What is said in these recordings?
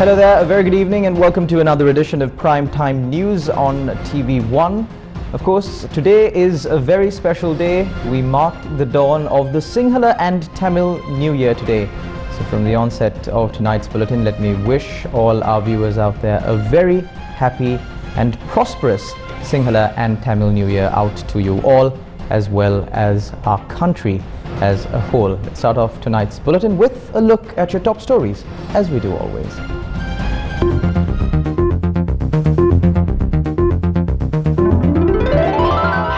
Hello there, a very good evening and welcome to another edition of Primetime News on TV1. Of course, today is a very special day. We mark the dawn of the Sinhala and Tamil New Year today. So from the onset of tonight's bulletin, let me wish all our viewers out there a very happy and prosperous Sinhala and Tamil New Year out to you all, as well as our country as a whole. Let's start off tonight's bulletin with a look at your top stories, as we do always.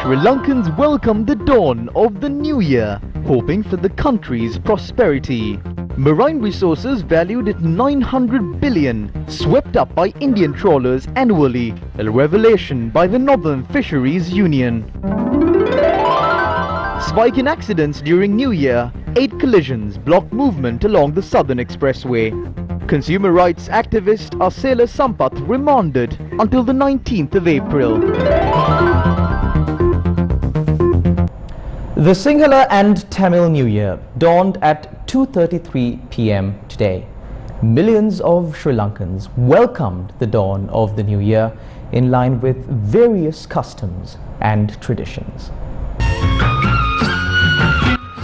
Sri Lankans welcome the dawn of the new year, hoping for the country's prosperity. Marine resources valued at 900 billion, swept up by Indian trawlers annually, a revelation by the Northern Fisheries Union. Spike in accidents during New Year, 8 collisions blocked movement along the Southern Expressway. Consumer rights activist Asela Sampath remanded until the 19th of April. The Sinhala and Tamil New Year dawned at 2:33 p.m. today. Millions of Sri Lankans welcomed the dawn of the new year in line with various customs and traditions.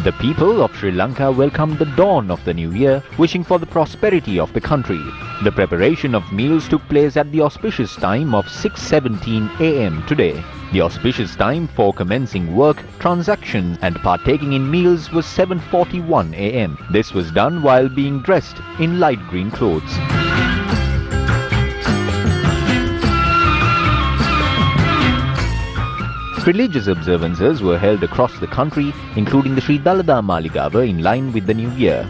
The people of Sri Lanka welcomed the dawn of the new year, wishing for the prosperity of the country. The preparation of meals took place at the auspicious time of 6:17 a.m. today. The auspicious time for commencing work, transactions and partaking in meals was 7:41 a.m. This was done while being dressed in light green clothes. Religious observances were held across the country, including the Sri Dalada Maligava, in line with the new year.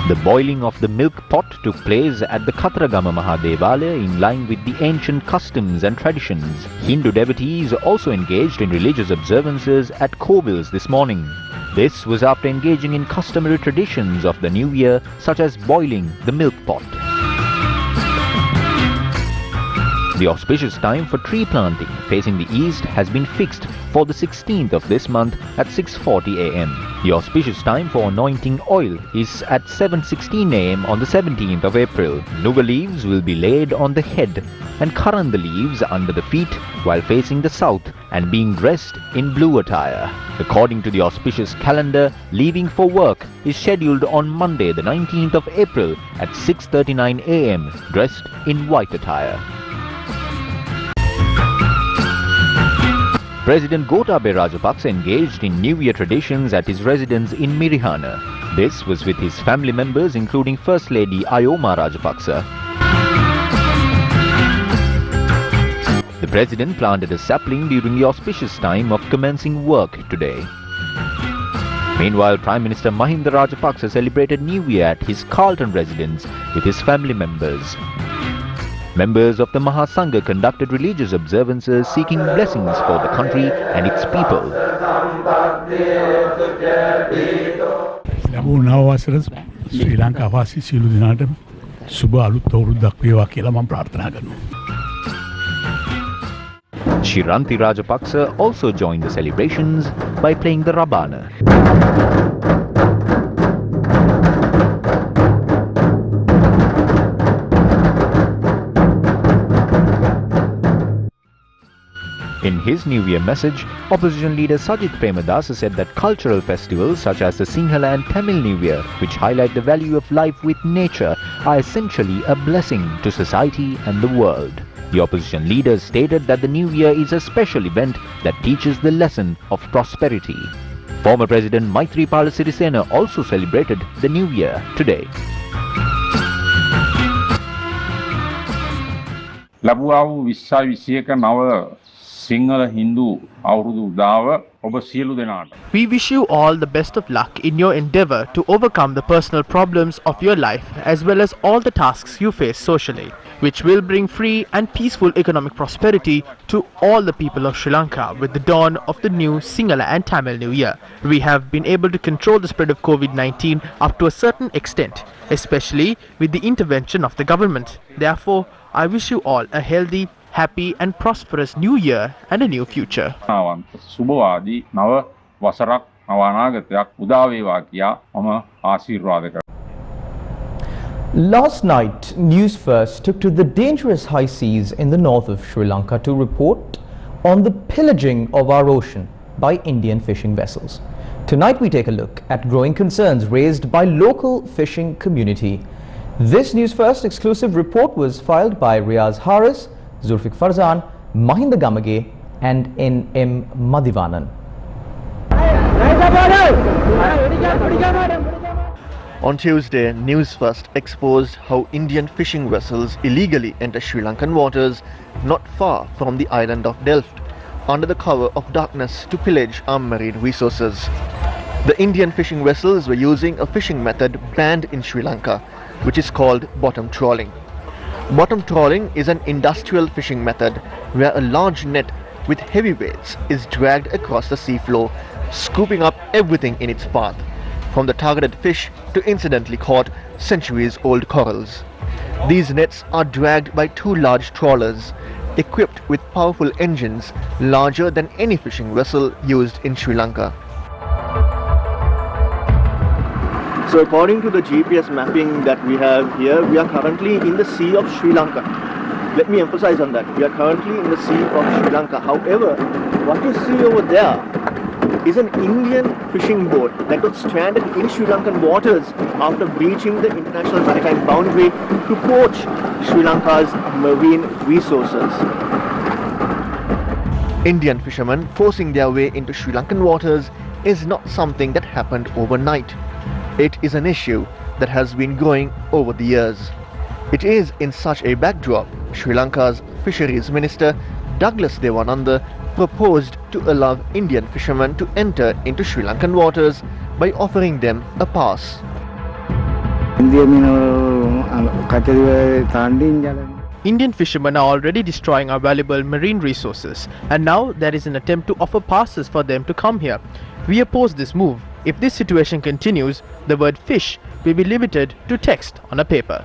The boiling of the milk pot took place at the Kataragama Mahadevalaya in line with the ancient customs and traditions. Hindu devotees also engaged in religious observances at Kovils this morning. This was after engaging in customary traditions of the new year, such as boiling the milk pot. The auspicious time for tree planting facing the east has been fixed for the 16th of this month at 6:40 a.m. The auspicious time for anointing oil is at 7:16 a.m. on the 17th of April. Nuga leaves will be laid on the head and karanda leaves under the feet while facing the south and being dressed in blue attire. According to the auspicious calendar, leaving for work is scheduled on Monday the 19th of April at 6:39 a.m. dressed in white attire. President Gotabaya Rajapaksa engaged in New Year traditions at his residence in Mirihana. This was with his family members including First Lady Ayoma Rajapaksa. The President planted a sapling during the auspicious time of commencing work today. Meanwhile, Prime Minister Mahinda Rajapaksa celebrated New Year at his Carlton residence with his family members. Members of the Mahasangha conducted religious observances seeking blessings for the country and its people. ශ්‍රී ලංකා වාසී සියලු දෙනාටම සුබ අලුත් අවුරුද්දක් වේවා කියලා මම ප්‍රාර්ථනා කරනවා. Shiranti Rajapaksa also joined the celebrations by playing the Rabana. In his New Year message, opposition leader Sajith Premadasa said that cultural festivals such as the Sinhala and Tamil New Year, which highlight the value of life with nature, are essentially a blessing to society and the world. The opposition leader stated that the New Year is a special event that teaches the lesson of prosperity. Former President Maithripala Sirisena also celebrated the New Year today. ලැබුවා වූ 2021 නව සිංහල හින්දු අවුරුදු උදාව ඔබ සියලු දෙනාට. We wish you all the best of luck in your endeavor to overcome the personal problems of your life as well as all the tasks you face socially, which will bring free and peaceful economic prosperity to all the people of Sri Lanka with the dawn of the new Sinhala and Tamil New Year. We have been able to control the spread of COVID-19 up to a certain extent, especially with the intervention of the government. Therefore, I wish you all a healthy, happy and prosperous new year and a new future. සුබවාදී නව වසරක් නව අනාගතයක් උදා වේවා කියා මම ආශිර්වාද කරනවා. Last night, Newsfirst took to the dangerous high seas in the north of Sri Lanka to report on the pillaging of our ocean by Indian fishing vessels. Tonight we take a look at growing concerns raised by local fishing community. This Newsfirst exclusive report was filed by Riaz Haris, Zulfik Farzan, Mahinda Gamage and N.M. Madhivanan. On Tuesday, Newsfirst exposed how Indian fishing vessels illegally enter Sri Lankan waters not far from the island of Delft under the cover of darkness to pillage our marine resources. The Indian fishing vessels were using a fishing method banned in Sri Lanka, which is called bottom trawling. Bottom trawling is an industrial fishing method where a large net with heavy weights is dragged across the seafloor, scooping up everything in its path, from the targeted fish to incidentally caught centuries-old corals. These nets are dragged by two large trawlers, equipped with powerful engines larger than any fishing vessel used in Sri Lanka. So according to the GPS mapping that we have here, we are currently in the Sea of Sri Lanka. Let me emphasize on that. We are currently in the Sea of Sri Lanka. However, what you see over there is an Indian fishing boat that got stranded in Sri Lankan waters after breaching the international maritime boundary to poach Sri Lanka's marine resources. Indian fishermen forcing their way into Sri Lankan waters is not something that happened overnight. It is an issue that has been growing over the years. It is in such a backdrop, Sri Lanka's Fisheries Minister Douglas Dewananda proposed to allow Indian fishermen to enter into Sri Lankan waters by offering them a pass. Indian fishermen are already destroying our valuable marine resources, and now there is an attempt to offer passes for them to come here. We oppose this move. If this situation continues, the word fish will be limited to text on a paper.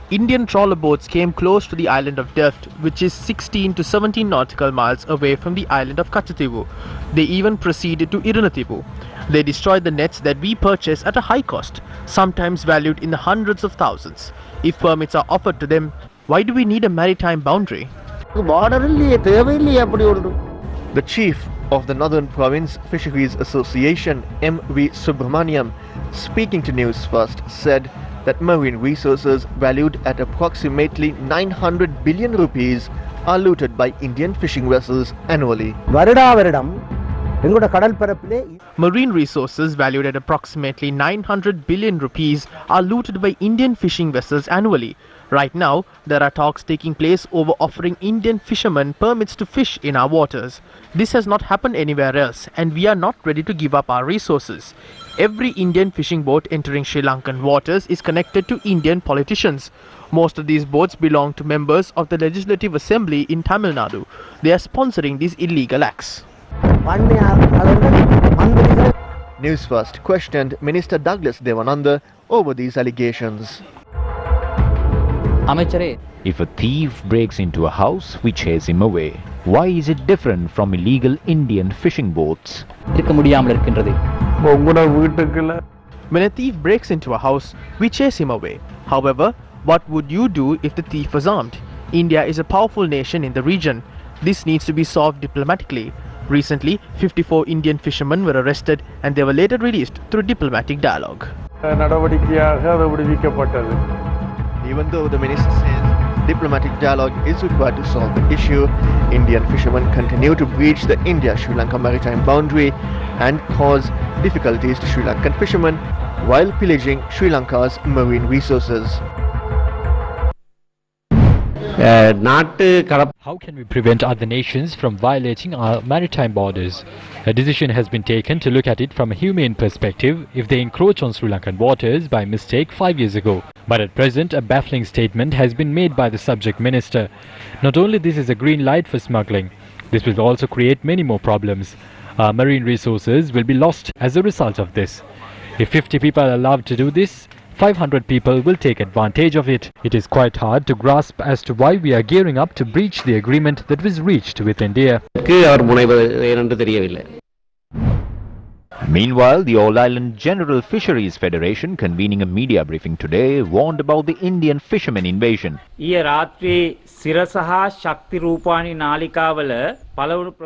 Indian trawler boats came close to the island of Delft, which is 16 to 17 nautical miles away from the island of Kachativu. They even proceeded to Irunativu. They destroyed the nets that we purchase at a high cost, sometimes valued in the hundreds of thousands. If permits are offered to them, why do we need a maritime boundary? The chief of the Northern Province Fisheries Association, M.V. Subramaniam, speaking to Newsfirst, said that marine resources valued at approximately 900 billion rupees are looted by Indian fishing vessels annually. Marine resources valued at approximately 900 billion rupees are looted by Indian fishing vessels annually. Right now, there are talks taking place over offering Indian fishermen permits to fish in our waters. This has not happened anywhere else, and we are not ready to give up our resources. Every Indian fishing boat entering Sri Lankan waters is connected to Indian politicians. Most of these boats belong to members of the Legislative Assembly in Tamil Nadu. They are sponsoring these illegal acts. Newsfirst questioned Minister Douglas Dewananda over these allegations. If a thief breaks into a house, we chase him away. Why is it different from illegal Indian fishing boats? When a thief breaks into a house, we chase him away. However, what would you do if the thief was armed? India is a powerful nation in the region. This needs to be solved diplomatically. Recently, 54 Indian fishermen were arrested and they were later released through diplomatic dialogue. Even though the minister says diplomatic dialogue is required to solve the issue, Indian fishermen continue to breach the India-Sri Lanka maritime boundary and cause difficulties to Sri Lankan fishermen while pillaging Sri Lanka's marine resources. How can we prevent other nations from violating our maritime borders? A decision has been taken to look at it from a humane perspective if they encroach on Sri Lankan waters by mistake 5 years ago. But at present, a baffling statement has been made by the subject minister. Not only this is a green light for smuggling, this will also create many more problems. Our marine resources will be lost as a result of this. If 50 people are allowed to do this, 500 people will take advantage of it. It is quite hard to grasp as to why we are gearing up to breach the agreement that was reached with India. Meanwhile, the All Island General Fisheries Federation, convening a media briefing today, warned about the Indian fishermen invasion.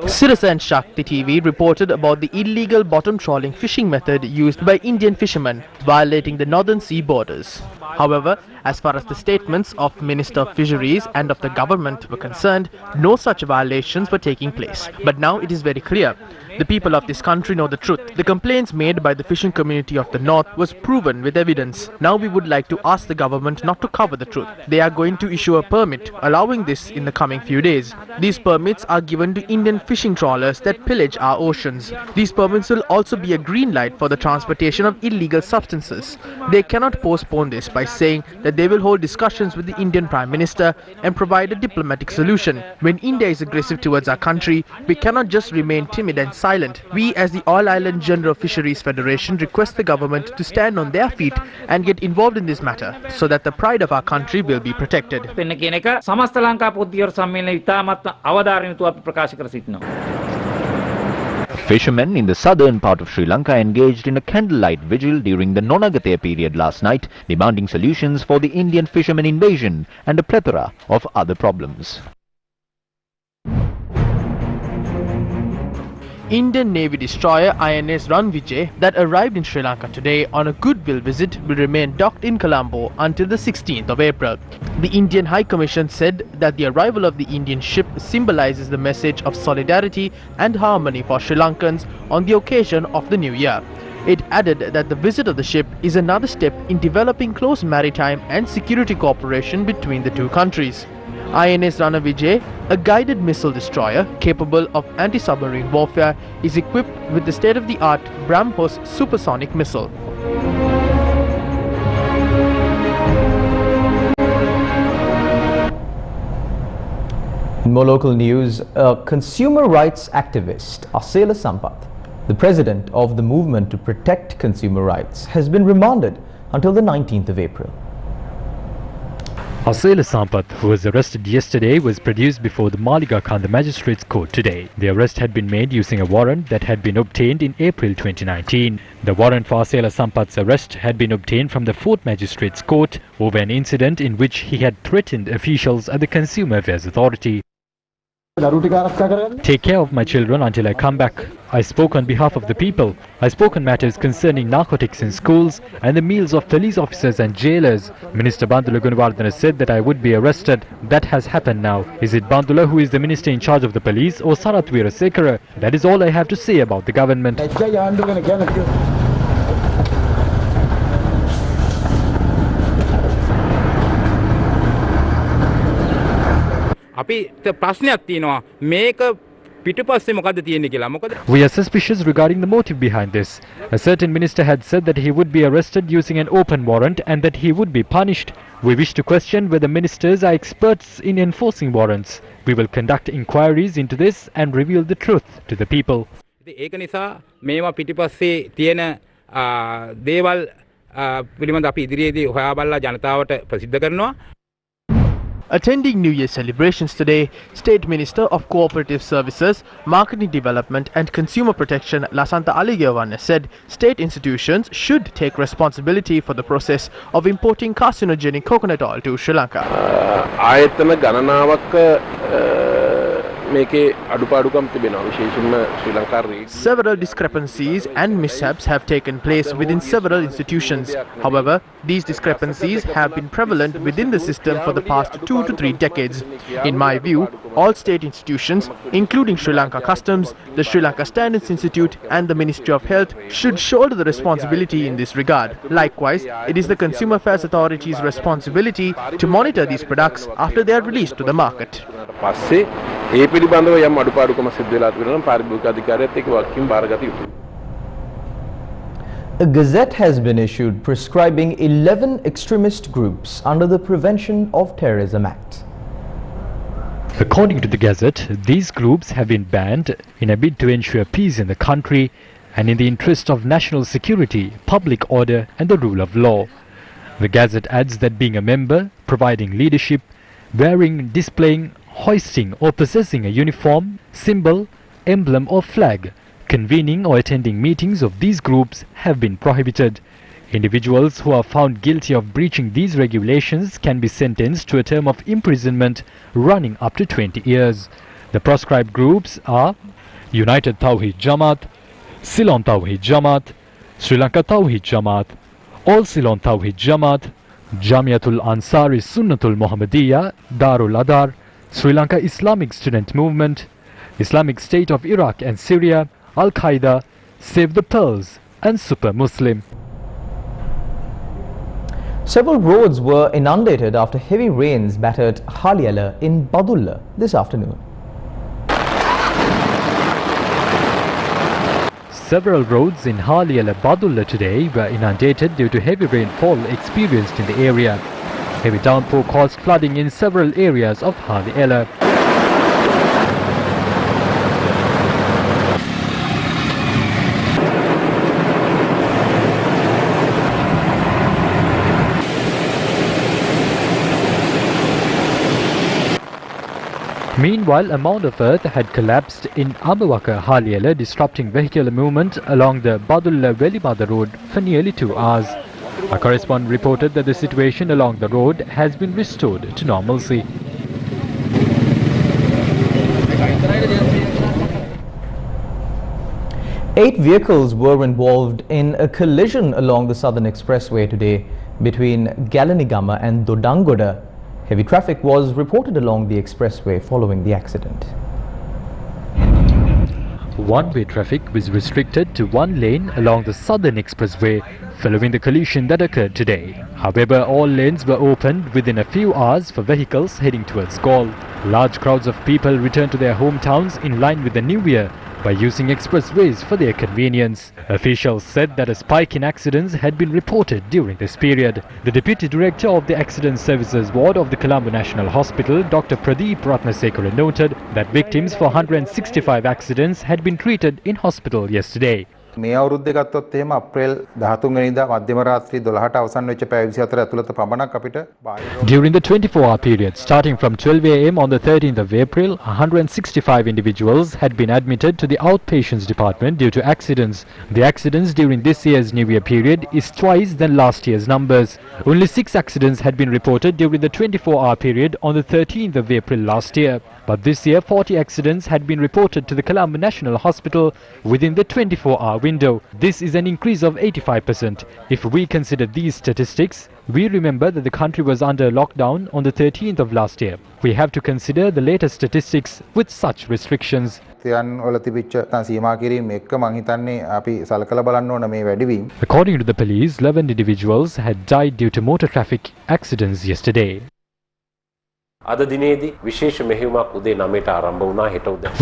Sirasa and Shakti TV reported about the illegal bottom trawling fishing method used by Indian fishermen, violating the Northern Sea borders. However, as far as the statements of Minister of Fisheries and of the government were concerned, no such violations were taking place. But now it is very clear. The people of this country know the truth. The complaints made by the fishing community of the north was proven with evidence. Now we would like to ask the government not to cover the truth. They are going to issue a permit allowing this in the coming few days. These permits are given to Indian fishing trawlers that pillage our oceans. These permits will also be a green light for the transportation of illegal substances. They cannot postpone this by saying that they will hold discussions with the Indian Prime Minister and provide a diplomatic solution. When India is aggressive towards our country, we cannot just remain timid and silent. We as the All Island General Fisheries Federation request the government to stand on their feet and get involved in this matter so that the pride of our country will be protected. Fishermen in the southern part of Sri Lanka engaged in a candlelight vigil during the Nonagate period last night, demanding solutions for the Indian fishermen invasion and a plethora of other problems. Indian Navy destroyer INS Ranvijay that arrived in Sri Lanka today on a goodwill visit will remain docked in Colombo until the 16th of April. The Indian High Commission said that the arrival of the Indian ship symbolizes the message of solidarity and harmony for Sri Lankans on the occasion of the New Year. It added that the visit of the ship is another step in developing close maritime and security cooperation between the two countries. INS Ranavijay, a guided missile destroyer capable of anti-submarine warfare, is equipped with the state-of-the-art BrahMos supersonic missile. In more local news, a consumer rights activist, Asela Sampath, the president of the movement to protect consumer rights, has been remanded until the 19th of April. Asela Sampath, who was arrested yesterday, was produced before the Maligakanda Magistrates Court today. The arrest had been made using a warrant that had been obtained in April 2019. The warrant for Asela Sampath's arrest had been obtained from the 4th Magistrates Court over an incident in which he had threatened officials at the Consumer Affairs Authority. Take care of my children until I come back. I spoke on behalf of the people. I spoke on matters concerning narcotics in schools and the meals of police officers and jailers. Minister Bandula Gunawardena said that I would be arrested. That has happened now. Is it Bandula who is the minister in charge of the police or Sarath Weerasekara? That is all I have to say about the government. We are suspicious regarding the motive behind this. A certain minister had said that he would be arrested using an open warrant and that he would be punished. We wish to question whether ministers are experts in enforcing warrants. We will conduct inquiries into this and reveal the truth to the people. Attending New Year celebrations today, State Minister of Cooperative Services, Marketing Development and Consumer Protection Lasantha Aligewana said state institutions should take responsibility for the process of importing carcinogenic coconut oil to Sri Lanka. Several discrepancies and mishaps have taken place within several institutions. However, these discrepancies have been prevalent within the system for the past 2 to 3 decades. In my view, all state institutions, including Sri Lanka Customs, the Sri Lanka Standards Institute and the Ministry of Health, should shoulder the responsibility in this regard. Likewise, it is the Consumer Affairs Authority's responsibility to monitor these products after they are released to the market. A gazette has been issued prescribing 11 extremist groups under the Prevention of Terrorism Act. According to the Gazette, these groups have been banned in a bid to ensure peace in the country and in the interest of national security, public order and the rule of law. The Gazette adds that being a member, providing leadership, wearing, displaying, hoisting or possessing a uniform, symbol, emblem or flag Convening or attending meetings of these groups have been prohibited. Individuals who are found guilty of breaching these regulations can be sentenced to a term of imprisonment running up to 20 years. The proscribed groups are United Tawheed Jamaat, Ceylon Tawheed Jamaat, Sri Lanka Tawheed Jamaat, All Ceylon Tawheed Jamaat, Jamiatul Ansari Sunnatul Muhammadiyah, Darul Adar, Sri Lanka Islamic Student Movement, Islamic State of Iraq and Syria, Al-Qaeda, Save the Pearls and Super Muslim. Several roads were inundated after heavy rains battered Haliala in Badulla this afternoon. Several roads in Haliala Badulla today were inundated due to heavy rainfall experienced in the area. Heavy downpour caused flooding in several areas of Haliala. Meanwhile, a mound of earth had collapsed in Abawaka Haliala, disrupting vehicular movement along the Badulla Velimada road for nearly 2 hours. Our correspondent reported that the situation along the road has been restored to normalcy. Eight vehicles were involved in a collision along the Southern Expressway today between Galanigama and Dodangoda. Heavy traffic was reported along the expressway following the accident. One-way traffic was restricted to one lane along the Southern Expressway following the collision that occurred today. However, all lanes were opened within a few hours for vehicles heading towards Galle. Large crowds of people returned to their hometowns in line with the New Year by using expressways for their convenience. Officials said that a spike in accidents had been reported during this period. The Deputy Director of the Accident Services Ward of the Colombo National Hospital, Dr. Pradeep Ratnasekara, noted that victims for 165 accidents had been treated in hospital yesterday. මේ අවුරුද්දේ ගත්තොත් එහෙම අප්‍රේල් 13 වෙනිදා මධ්‍යම රාත්‍රී 12ට අවසන් වෙච්ච පැය 24 ඇතුළත පමණක් අපිට During the 24-hour period starting from 12 a.m. on the 13th of April, 165 individuals had been admitted to the outpatients department due to accidents. The accidents during this year's New Year period is twice than last year's numbers. Only 6 accidents had been reported during the 24-hour period on the 13th of April last year. But this year, 40 accidents had been reported to the Colombo National Hospital within the 24-hour window. This is an increase of 85%. If we consider these statistics, we remember that the country was under lockdown on the 13th of last year. We have to consider the latest statistics with such restrictions. According to the police, 11 individuals had died due to motor traffic accidents yesterday. We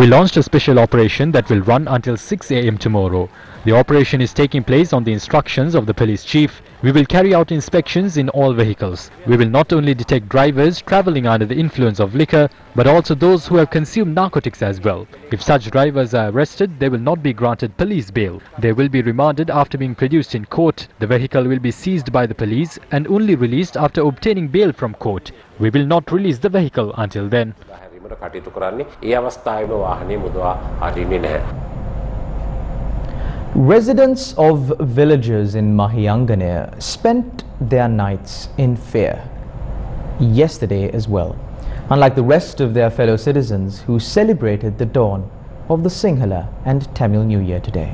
launched a special operation that will run until 6 a.m. tomorrow. The operation is taking place on the instructions of the police chief. We will carry out inspections in all vehicles. We will not only detect drivers travelling under the influence of liquor, but also those who have consumed narcotics as well. If such drivers are arrested, they will not be granted police bail. They will be remanded after being produced in court. The vehicle will be seized by the police and only released after obtaining bail from court. We will not release the vehicle until then. Residents of villages in Mahianganaya spent their nights in fear yesterday as well, unlike the rest of their fellow citizens who celebrated the dawn of the Sinhala and Tamil New Year today.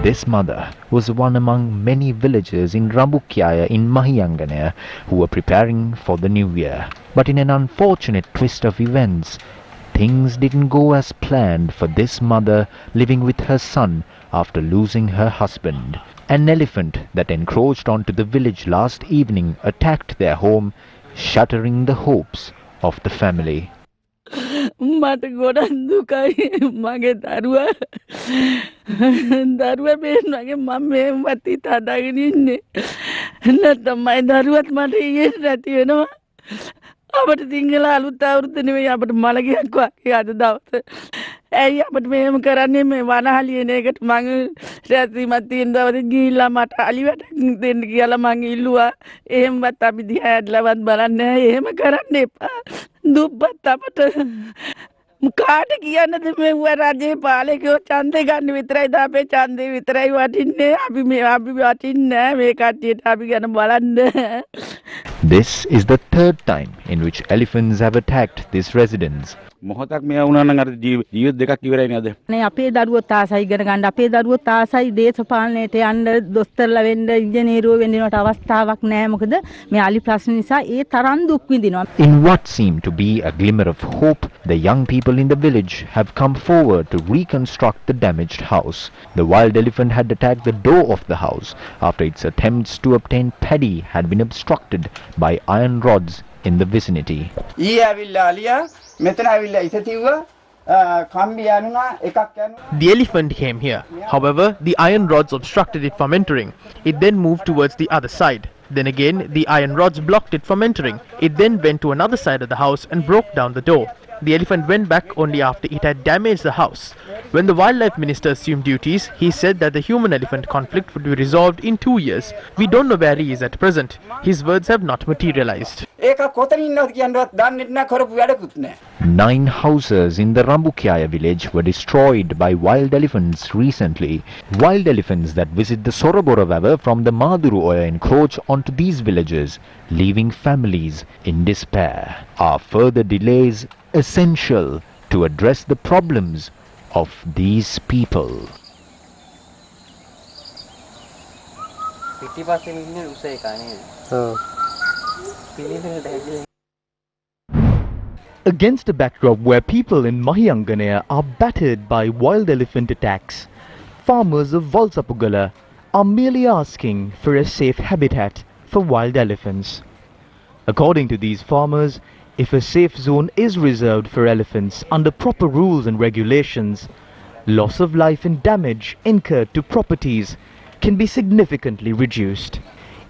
This mother was one among many villagers in Rambukyaya in Mahianganaya who were preparing for the new year. But in an unfortunate twist of events, things didn't go as planned for this mother living with her son after losing her husband. An elephant that encroached onto the village last evening attacked their home, shattering the hopes of the family. මට ගොඩක් දුකයි මගේ දරුවා පේනවාගේ මම මේ වතිත් හදාගෙන ඉන්නේ නැත්නම් මගේ දරුවත් මට ඊයේ නැති වෙනවා අපිට සිංහල අලුත් අවුරුද්ද නෙවෙයි අපිට මලගියක් වගේ අද දවසේ ඇයි අපිට මෙහෙම කරන්නේ මේ වනහලියන එකට මම රැස්වීමක් තියෙන දවසේ ගිහිල්ලා මට අලිවැටක් දෙන්න කියලා මං ඉල්ලුවා එහෙමවත් අපි දිහා ඇදලවත් බලන්නේ නැහැ එහෙම කරන්න එපා දුප්පත් අපට කාට කියන්නද මෙව්ව රජේ පාලකයෝ ඡන්දේ ගන්න විතරයි ද අපේ ඡන්දේ විතරයි වටින්නේ අපි වටින්නේ නැහැ මේ කට්ටියට අපි ගැන බලන්න. This is the third time in which elephants have attacked this residence. මොහොතක් මෙයා වුණා නම් අර ජීවිත දෙකක් ඉවරයි නේද? නේ අපේ දරුවෝ තාසයි ඉගෙන ගන්න අපේ දරුවෝ තාසයි දේශපාලනයට යන්න දොස්තරලා වෙන්න ඉංජිනේරුවෝ වෙන්නට අවස්ථාවක් නැහැ මොකද මේ අලි ප්‍රශ්න නිසා ඒ තරම් දුක් විඳිනවා. In what seemed to be a glimmer of hope, the young people in the village have come forward to reconstruct the damaged house. The wild elephant had attacked the door of the house after its attempts to obtain paddy had been obstructed by iron rods in the vicinity. The elephant came here. However, the iron rods obstructed it from entering. It then moved towards the other side. Then again, the iron rods blocked it from entering. It then went to another side of the house and broke down the door. The elephant went back only after it had damaged the house. When the wildlife minister assumed duties, he said that the human-elephant conflict would be resolved in 2 years. We don't know where he is at present. His words have not materialized. 9 houses in the Rambukyaya village were destroyed by wild elephants recently. Wild elephants that visit the Sorobora River from the Maduru Oya encroach onto these villages, leaving families in despair. Are further delays essential to address the problems of these people? Against a backdrop where people in Mahianganaya are battered by wild elephant attacks, farmers of Valsapugala are merely asking for a safe habitat for wild elephants. According to these farmers, if a safe zone is reserved for elephants under proper rules and regulations, loss of life and damage incurred to properties can be significantly reduced.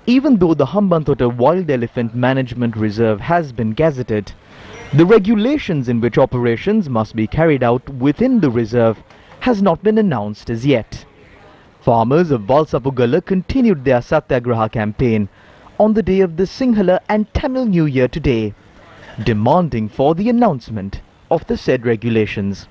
Even though the Hambantota Wild Elephant Management Reserve has been gazetted, the regulations in which operations must be carried out within the reserve has not been announced as yet. Farmers of Valsapugala continued their Satyagraha campaign on the day of the Sinhala and Tamil New Year today, demanding for the announcement of the said regulations.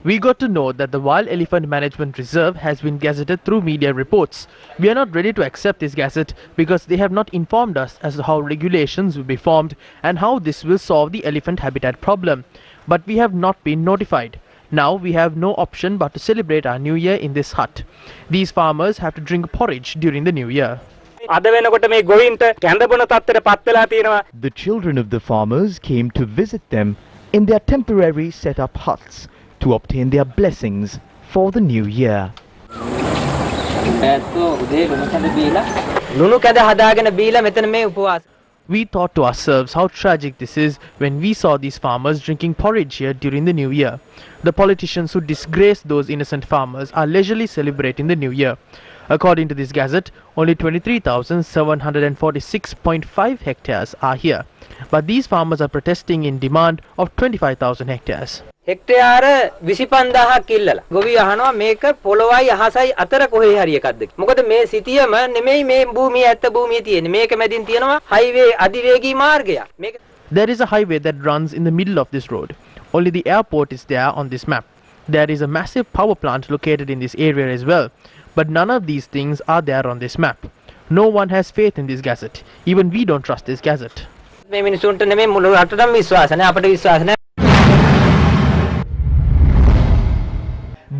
We got to know that the Wild Elephant Management Reserve has been gazetted through media reports. We are not ready to accept this gazette because they have not informed us as to how regulations will be formed and how this will solve the elephant habitat problem. But we have not been notified. Now we have no option but to celebrate our New Year in this hut. These farmers have to drink porridge during the New Year. The children of the farmers came to visit them in their temporary set-up huts to obtain their blessings for the new year. We thought to ourselves how tragic this is when we saw these farmers drinking porridge here during the new year. The politicians who disgrace those innocent farmers are leisurely celebrating the new year. According to this gazette, only 23,746.5 hectares are here. But these farmers are protesting in demand of 25,000 hectares. හෙක්ටයාර 25000ක් ඉල්ලලා. ගොවි අහනවා මේක පොළොවයි අහසයි අතර කොහේ හරි එකක්ද? මොකද මේ සිටියම නෙමෙයි මේ භූමිය ඇත්ත භූමිය තියෙන්නේ. මේක මැදින් තියෙනවා හයිවේ අධිවේගී මාර්ගයක්. මේක There is a highway that runs in the middle of this road. Only the airport is there on this map. There is a massive power plant located in this area as well. But none of these things are there on this map. No one has faith in this gazette. Even we don't trust this gazette. මේ මිනිසුන්ට නෙමෙයි මුළු රටටම විශ්වාස නැහැ අපිට විශ්වාස නැහැ.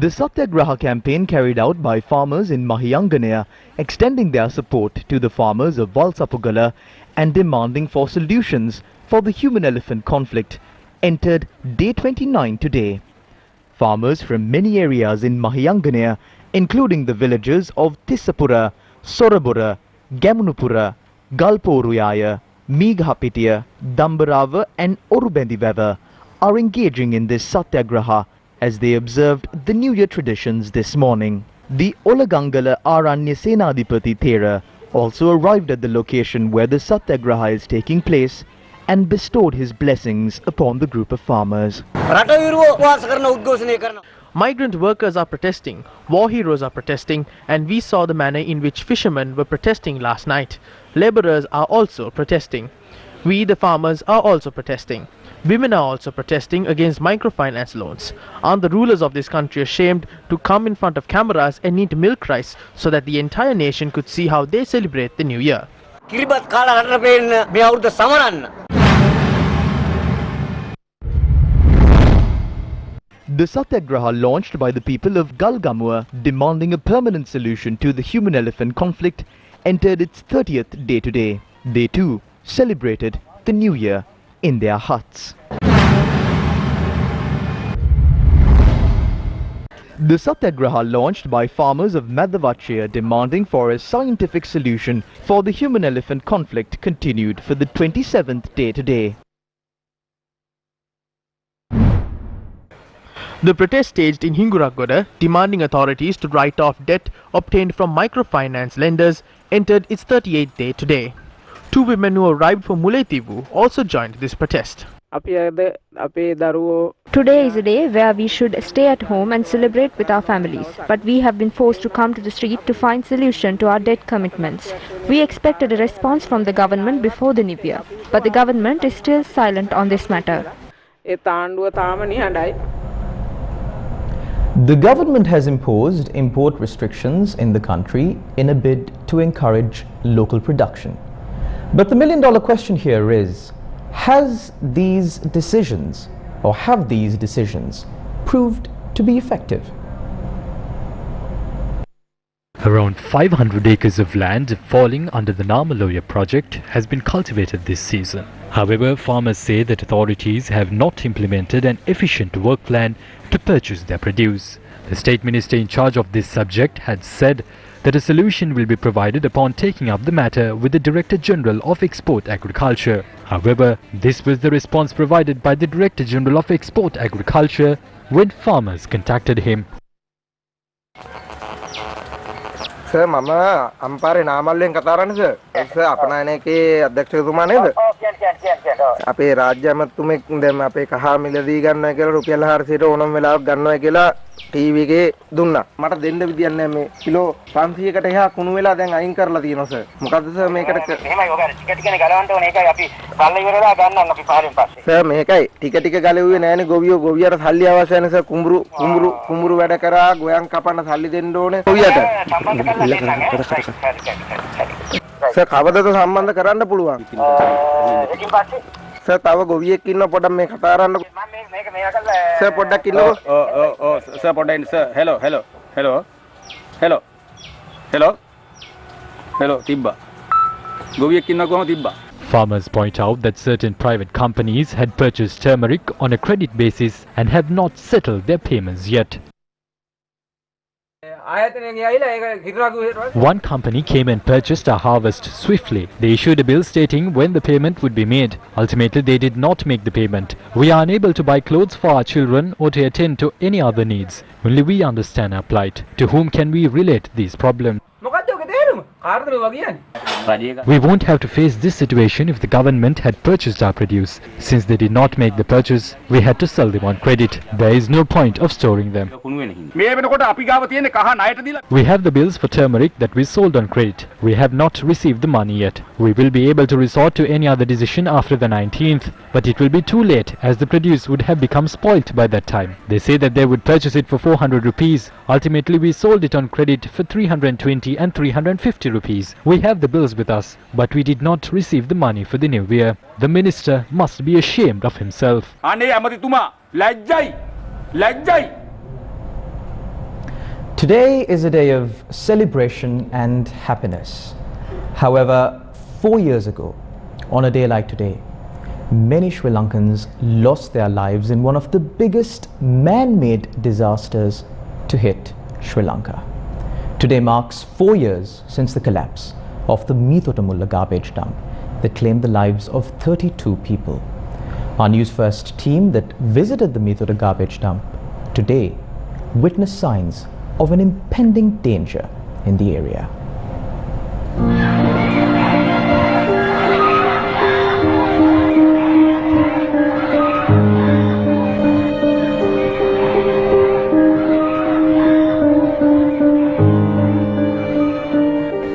The Satyagraha campaign carried out by farmers in Mahianganaya, extending their support to the farmers of Valsapugala and demanding for solutions for the human-elephant conflict, entered day 29 today. Farmers from many areas in Mahianganaya, including the villages of Tissapura, Sorabura, Gamunupura, Galporuyaya, Meghapitiya, Dambarava and Orubendiveva, are engaging in this Satyagraha as they observed the New Year traditions this morning. The Olagangala Aranya Senadipati Thera also arrived at the location where the Satyagraha is taking place and bestowed his blessings upon the group of farmers. Migrant workers are protesting, war heroes are protesting, and we saw the manner in which fishermen were protesting last night. Laborers are also protesting. We, the farmers, are also protesting. Women are also protesting against microfinance loans. Aren't the rulers of this country ashamed to come in front of cameras and eat milk rice so that the entire nation could see how they celebrate the new year? The Satyagraha launched by the people of Galgamua, demanding a permanent solution to the human-elephant conflict, entered its 30th day today. They too celebrated the new year in their huts. The Satyagraha launched by farmers of Madhavachya demanding for a scientific solution for the human-elephant conflict continued for the 27th day today. The protest staged in Hinguragoda, demanding authorities to write off debt obtained from microfinance lenders, entered its 38th day today. Two women who arrived from Mullaitivu also joined this protest. Today is a day where we should stay at home and celebrate with our families, but we have been forced to come to the street to find solution to our debt commitments. We expected a response from the government before the new year, but the government is still silent on this matter. The government has imposed import restrictions in the country in a bid to encourage local production. But the million-dollar question here is, have these decisions proved to be effective? Around 500 acres of land falling under the Namaloya project has been cultivated this season. However, farmers say that authorities have not implemented an efficient work plan to purchase their produce. The state minister in charge of this subject had said that a solution will be provided upon taking up the matter with the Director General of Export Agriculture. However, this was the response provided by the Director General of Export Agriculture when farmers contacted him. Sir, Mama, Ampare Namalin Kataran, sir. Sir, Apanake, Adexuma, neither. Ape Rajam to make them a Kahamila Gan Rupial Harsito, Nomela, Ganagila, TV Duna. Mata Dende with the name, Kilo, Panthi Kateha, Kunula, then Inkar Latino, sir. Mukasa make it. Sir, Mekai, Tika Galu and Govia, Halia, Senator Kumbru, Vedakara, Guang Kapana, Halidendone, Sir, cover the Saman the Karanda Pulua. Sir, Tava Govia Kino Poda make Kataran. Sir, Poda Kilo. Sir, Poda, sir. Hello, Tibba. Govia Kino Tibba. Farmers point out that certain private companies had purchased turmeric on a credit basis and have not settled their payments yet. One company came and purchased our harvest swiftly. They issued a bill stating when the payment would be made. Ultimately, they did not make the payment. We are unable to buy clothes for our children or to attend to any other needs. Only we understand our plight. To whom can we relate these problems? We won't have to face this situation if the government had purchased our produce. Since they did not make the purchase, we had to sell them on credit. There is no point of storing them. We have the bills for turmeric that we sold on credit. We have not received the money yet. We will be able to resort to any other decision after the 19th, but it will be too late as the produce would have become spoilt by that time. They say that they would purchase it for 400 rupees. Ultimately, we sold it on credit for 320 and 350 rupees. We have the bills with us, but we did not receive the money for the new year. The minister must be ashamed of himself. Today is a day of celebration and happiness. However, 4 years ago, on a day like today, many Sri Lankans lost their lives in one of the biggest man-made disasters to hit Sri Lanka. Today marks 4 years since the collapse of the Mithotamulla garbage dump that claimed the lives of 32 people. Our Newsfirst team that visited the Mithota garbage dump today witnessed signs of an impending danger in the area.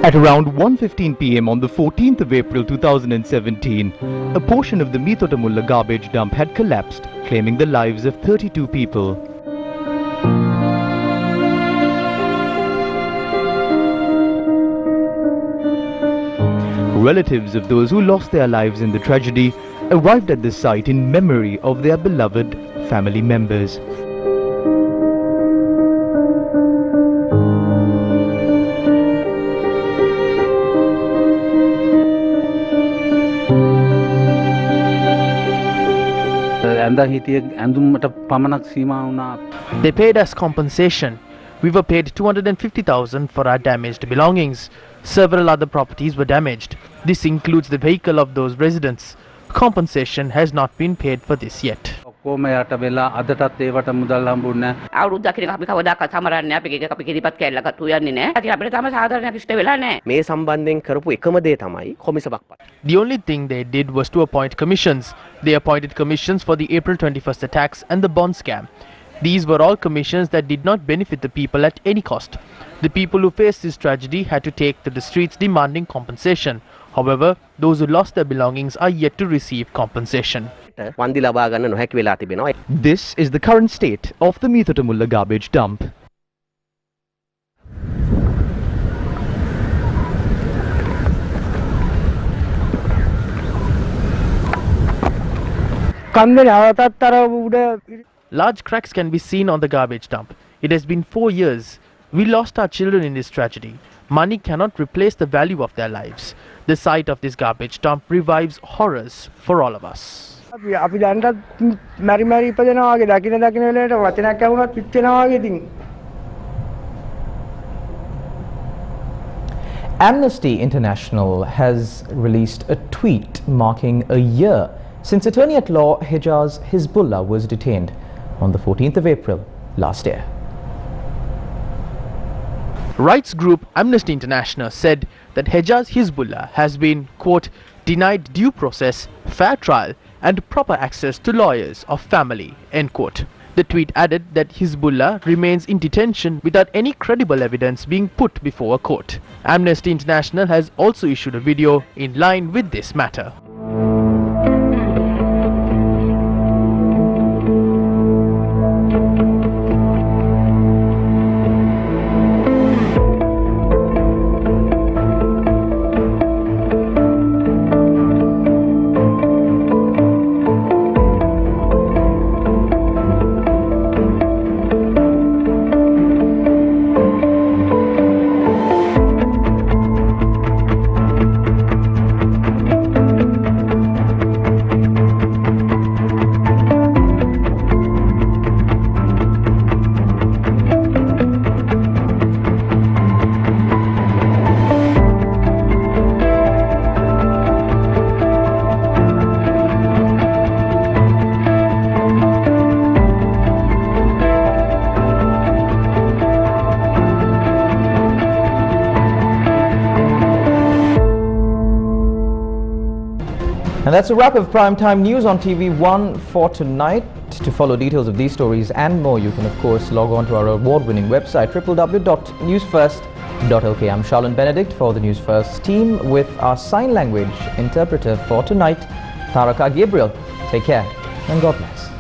At around 1:15 p.m. on the 14th of April 2017, a portion of the Mithotamulla garbage dump had collapsed, claiming the lives of 32 people. Relatives of those who lost their lives in the tragedy arrived at the site in memory of their beloved family members. They paid us compensation. We were paid 250,000 for our damaged belongings. Several other properties were damaged. This includes the vehicle of those residents. Compensation has not been paid for this yet. The only thing they did was to appoint commissions. They appointed commissions for the April 21st attacks and the bond scam. These were all commissions that did not benefit the people at any cost. The people who faced this tragedy had to take to the streets demanding compensation. However, those who lost their belongings are yet to receive compensation. This is the current state of the Mithotamulla garbage dump. Large cracks can be seen on the garbage dump. It has been 4 years. We lost our children in this tragedy. Money cannot replace the value of their lives. The sight of this garbage dump revives horrors for all of us. Amnesty International has released a tweet marking a year since Attorney at Law Hejaz Hizbullah was detained on the 14th of April last year. Rights group Amnesty International said that Hejaz Hizbullah has been, quote, denied due process, fair trial and proper access to lawyers of family, end quote. The tweet added that Hizbullah remains in detention without any credible evidence being put before a court. Amnesty International has also issued a video in line with this matter. And that's a wrap of Primetime News on TV1 for tonight. To follow details of these stories and more, you can of course log on to our award-winning website www.newsfirst.lk. I'm Charlene Benedict for the News First team with our sign language interpreter for tonight, Taraka Gabriel. Take care and God bless.